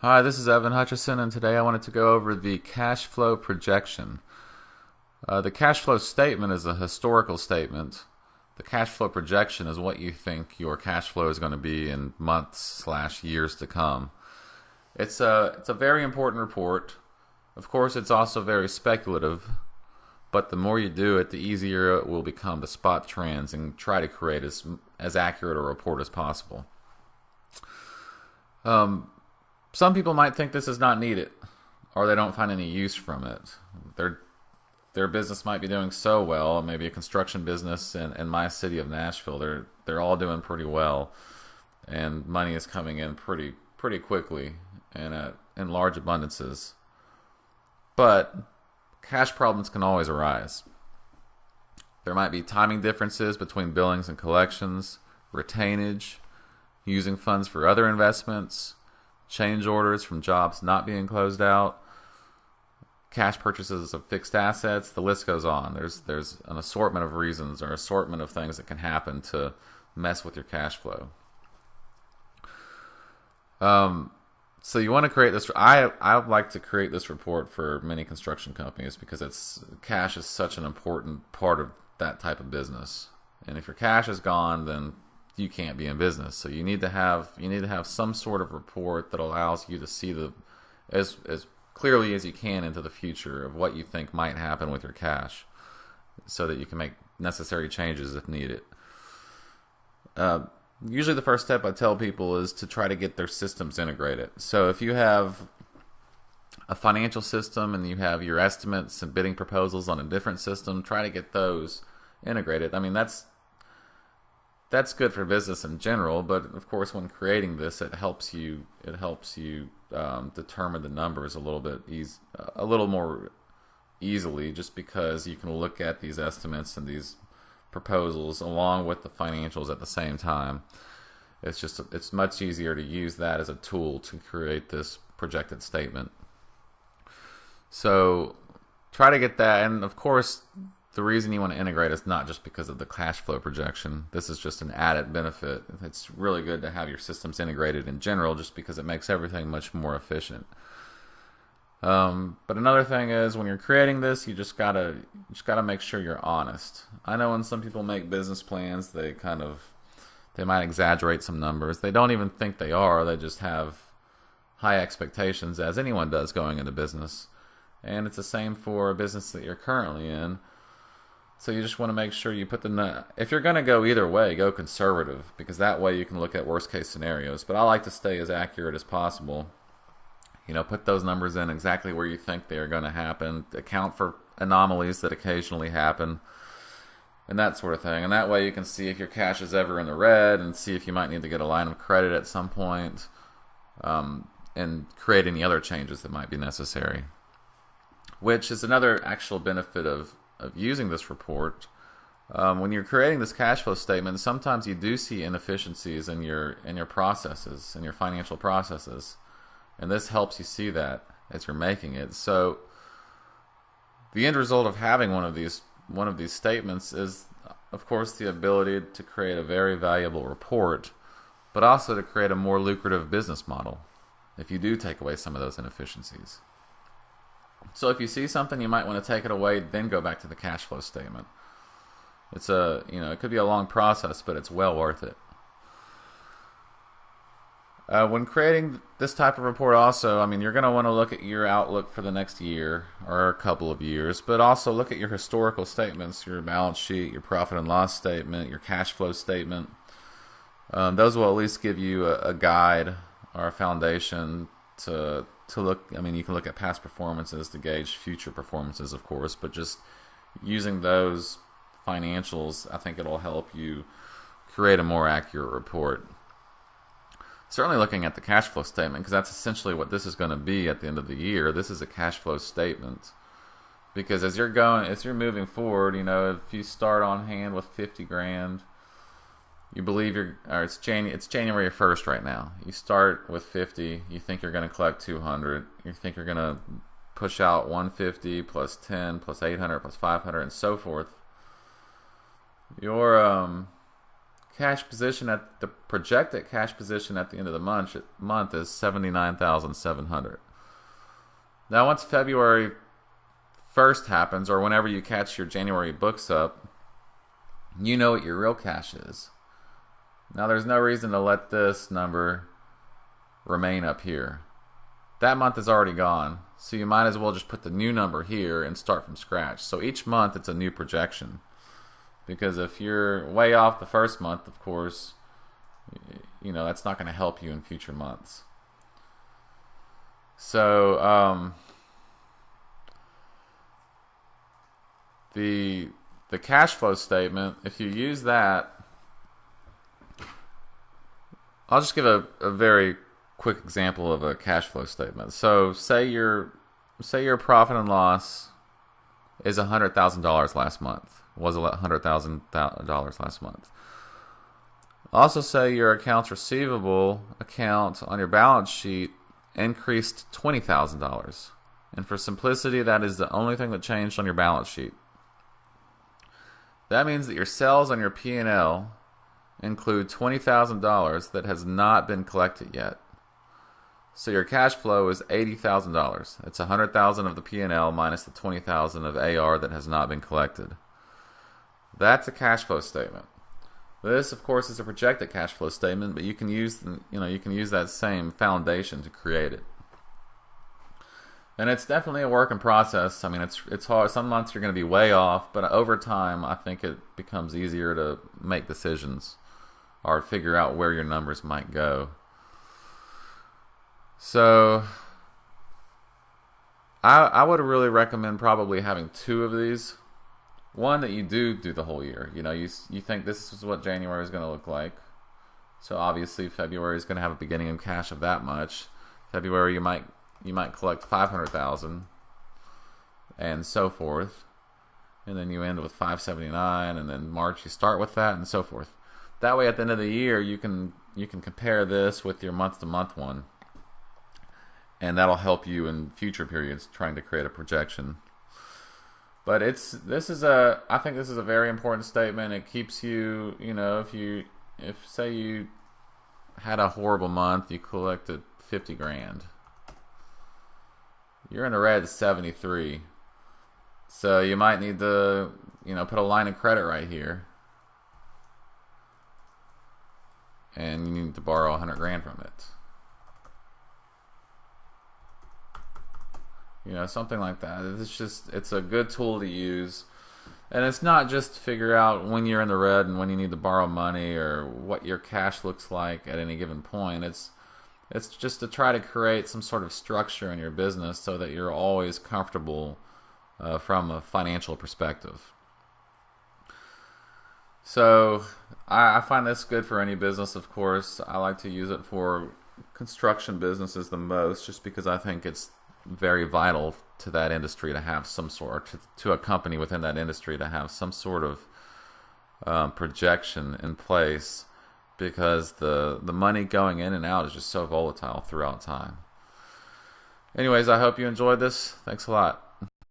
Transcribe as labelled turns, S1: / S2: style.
S1: Hi, this is Evan Hutchison, and today I wanted to go over the cash flow projection. The cash flow statement is a historical statement. The cash flow projection is what you think your cash flow is going to be in months/years to come. It's a very important report. Of course, it's also very speculative, but the more you do it, the easier it will become to spot trends and try to create as accurate a report as possible. Some people might think this is not needed, or they don't find any use from it. Their business might be doing so well, maybe a construction business in my city of Nashville. They're all doing pretty well, and money is coming in pretty quickly and in large abundances. But cash problems can always arise. There might be timing differences between billings and collections, retainage, using funds for other investments, change orders from jobs not being closed out, cash purchases of fixed assets. The list goes on. There's an assortment of reasons or assortment of things that can happen to mess with your cash flow. So you want to create this. I like to create this report for many construction companies because cash is such an important part of that type of business. And if your cash is gone, then you can't be in business. So you need to have some sort of report that allows you to see as clearly as you can into the future of what you think might happen with your cash, so that you can make necessary changes if needed. Usually the first step I tell people is to try to get their systems integrated. So if you have a financial system and you have your estimates and bidding proposals on a different system, try to get those integrated. I mean, that's good for business in general, but of course, when creating this, it helps you determine the numbers a little more easily, just because you can look at these estimates and these proposals along with the financials at the same time. It's much easier to use that as a tool to create this projected statement. So try to get that, and of course, the reason you want to integrate is not just because of the cash flow projection. This is just an added benefit. It's really good to have your systems integrated in general, just because it makes everything much more efficient. But another thing is, when you're creating this, you just gotta make sure you're honest. I know when some people make business plans, they might exaggerate some numbers. They don't even think they are. They just have high expectations, as anyone does going into business. And it's the same for a business that you're currently in. So you just want to make sure you put if you're going to go either way, go conservative, because that way you can look at worst case scenarios. But I like to stay as accurate as possible. Put those numbers in exactly where you think they are going to happen. Account for anomalies that occasionally happen, and that sort of thing. And that way you can see if your cash is ever in the red, and see if you might need to get a line of credit at some point, and create any other changes that might be necessary. Which is another actual benefit of using this report. When you're creating this cash flow statement, sometimes you do see inefficiencies in your processes, in your financial processes, and this helps you see that as you're making it. So the end result of having one of these statements is, of course, the ability to create a very valuable report, but also to create a more lucrative business model if you do take away some of those inefficiencies. So if you see something, you might want to take it away, then go back to the cash flow statement. It could be a long process, but it's well worth it. When creating this type of report also, you're going to want to look at your outlook for the next year or a couple of years, but also look at your historical statements, your balance sheet, your profit and loss statement, your cash flow statement. Those will at least give you a guide or a foundation to look. You can look at past performances to gauge future performances, of course, but just using those financials, I think it'll help you create a more accurate report. Certainly looking at the cash flow statement, because that's essentially what this is going to be at the end of the year. This is a cash flow statement, because as you're moving forward, if you start on hand with 50 grand, you believe it's January 1st right now. You start with 50. You think you're going to collect 200. You think you're going to push out 150 plus 10 plus 800 plus 500 and so forth. Your cash position at the projected cash position at the end of the month is $79,700. Now, once February 1st happens, or whenever you catch your January books up, you know what your real cash is. Now, there's no reason to let this number remain up here. That month is already gone, so you might as well just put the new number here and start from scratch. So each month it's a new projection, because if you're way off the first month, of course, you know that's not going to help you in future months. So the cash flow statement, if you use that, I'll just give a very quick example of a cash flow statement. So say your profit and loss is $100,000 last month. Was $100,000 last month. Also say your accounts receivable account on your balance sheet increased $20,000. And for simplicity, that is the only thing that changed on your balance sheet. That means that your sales on your P&L include $20,000 that has not been collected yet. So your cash flow is $80,000. It's $100,000 of the P&L minus the $20,000 of AR that has not been collected. That's a cash flow statement. This, of course, is a projected cash flow statement, but you can use that same foundation to create it. And it's definitely a work in process. I mean, it's hard. Some months you're going to be way off, but over time, I think it becomes easier to make decisions or figure out where your numbers might go. So I would really recommend probably having two of these. One that you do the whole year. You know, you think this is what January is going to look like. So obviously February is going to have a beginning of cash of that much. February you might collect $500,000 and so forth. And then you end with $579, and then March you start with that, and so forth. That way at the end of the year you can compare this with your month to month one. And that'll help you in future periods trying to create a projection. But I think this is a very important statement. It keeps you, if say you had a horrible month, you collected $50,000. You're in the red 73. So you might need to, put a line of credit right here. And you need to borrow $100,000 from it. Something like that. It's a good tool to use. And it's not just to figure out when you're in the red and when you need to borrow money or what your cash looks like at any given point. It's just to try to create some sort of structure in your business so that you're always comfortable from a financial perspective. So I find this good for any business, of course. I like to use it for construction businesses the most, just because I think it's very vital to that industry to have some sort, to a company within that industry to have some sort of projection in place, because the money going in and out is just so volatile throughout time. Anyways, I hope you enjoyed this. Thanks a lot.